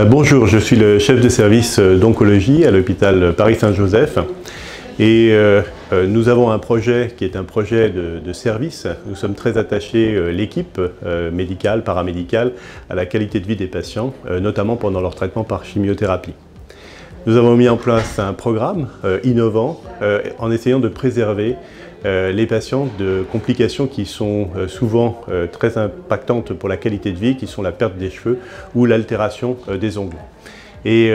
Bonjour, je suis le chef de service d'oncologie à l'hôpital Paris-Saint-Joseph et nous avons un projet qui est un projet de service. Nous sommes très attachés, l'équipe médicale, paramédicale, à la qualité de vie des patients, notamment pendant leur traitement par chimiothérapie. Nous avons mis en place un programme innovant en essayant de préserver les patients de complications qui sont souvent très impactantes pour la qualité de vie, qui sont la perte des cheveux ou l'altération des ongles. Et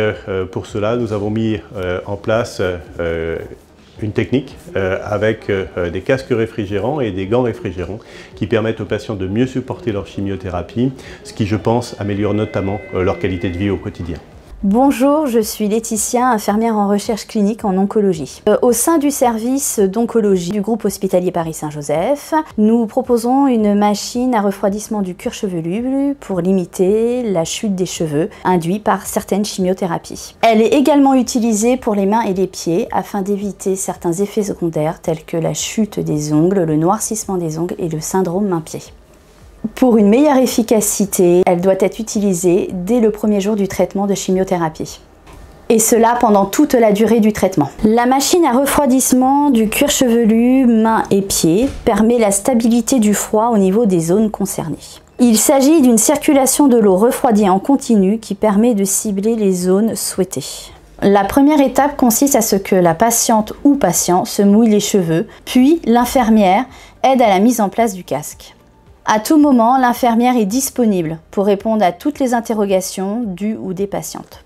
pour cela, nous avons mis en place une technique avec des casques réfrigérants et des gants réfrigérants qui permettent aux patients de mieux supporter leur chimiothérapie, ce qui, je pense, améliore notamment leur qualité de vie au quotidien. Bonjour, je suis Laetitia, infirmière en recherche clinique en oncologie. Au sein du service d'oncologie du groupe hospitalier Paris-Saint-Joseph, nous proposons une machine à refroidissement du cuir chevelu pour limiter la chute des cheveux induite par certaines chimiothérapies. Elle est également utilisée pour les mains et les pieds afin d'éviter certains effets secondaires tels que la chute des ongles, le noircissement des ongles et le syndrome main-pied. Pour une meilleure efficacité, elle doit être utilisée dès le premier jour du traitement de chimiothérapie. Et cela pendant toute la durée du traitement. La machine à refroidissement du cuir chevelu, mains et pieds permet la stabilité du froid au niveau des zones concernées. Il s'agit d'une circulation de l'eau refroidie en continu qui permet de cibler les zones souhaitées. La première étape consiste à ce que la patiente ou patient se mouille les cheveux, puis l'infirmière aide à la mise en place du casque. À tout moment, l'infirmière est disponible pour répondre à toutes les interrogations du ou des patientes.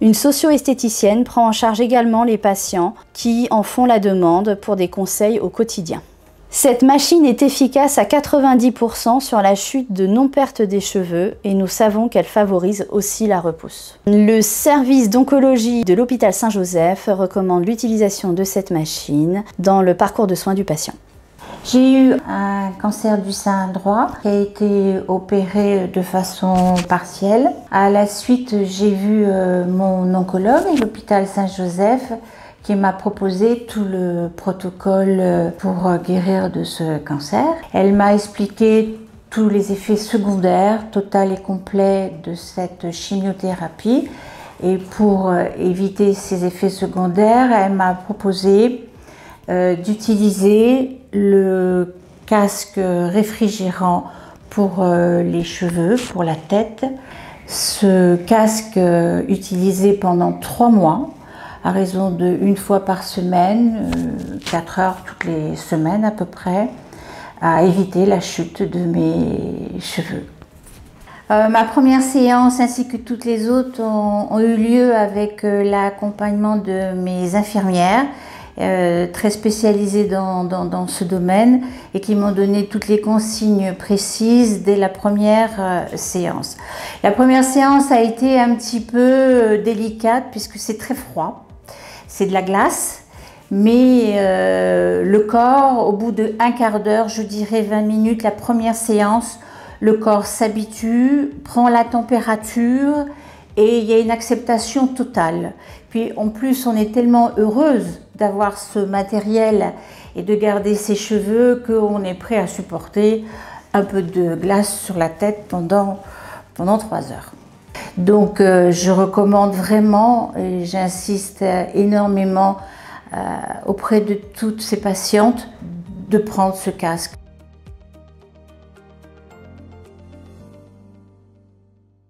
Une socio-esthéticienne prend en charge également les patients qui en font la demande pour des conseils au quotidien. Cette machine est efficace à 90% sur la chute de non-perte des cheveux et nous savons qu'elle favorise aussi la repousse. Le service d'oncologie de l'hôpital Saint-Joseph recommande l'utilisation de cette machine dans le parcours de soins du patient. J'ai eu un cancer du sein droit qui a été opéré de façon partielle. À la suite, j'ai vu mon oncologue à l'hôpital Saint-Joseph qui m'a proposé tout le protocole pour guérir de ce cancer. Elle m'a expliqué tous les effets secondaires total et complets de cette chimiothérapie. Et pour éviter ces effets secondaires, elle m'a proposé d'utiliser le casque réfrigérant pour les cheveux, pour la tête. Ce casque utilisé pendant 3 mois, à raison de 1 fois par semaine, 4 heures toutes les semaines à peu près, a évité la chute de mes cheveux. Ma première séance ainsi que toutes les autres ont eu lieu avec l'accompagnement de mes infirmières, très spécialisées dans ce domaine et qui m'ont donné toutes les consignes précises dès la première séance. La première séance a été un petit peu délicate puisque c'est très froid, c'est de la glace, mais le corps, au bout de 1/4 d'heure, je dirais 20 minutes, la première séance, le corps s'habitue, prend la température et il y a une acceptation totale. Puis en plus, on est tellement heureuse d'avoir ce matériel et de garder ses cheveux qu'on est prêt à supporter un peu de glace sur la tête pendant 3 heures. Donc je recommande vraiment et j'insiste énormément auprès de toutes ces patientes de prendre ce casque.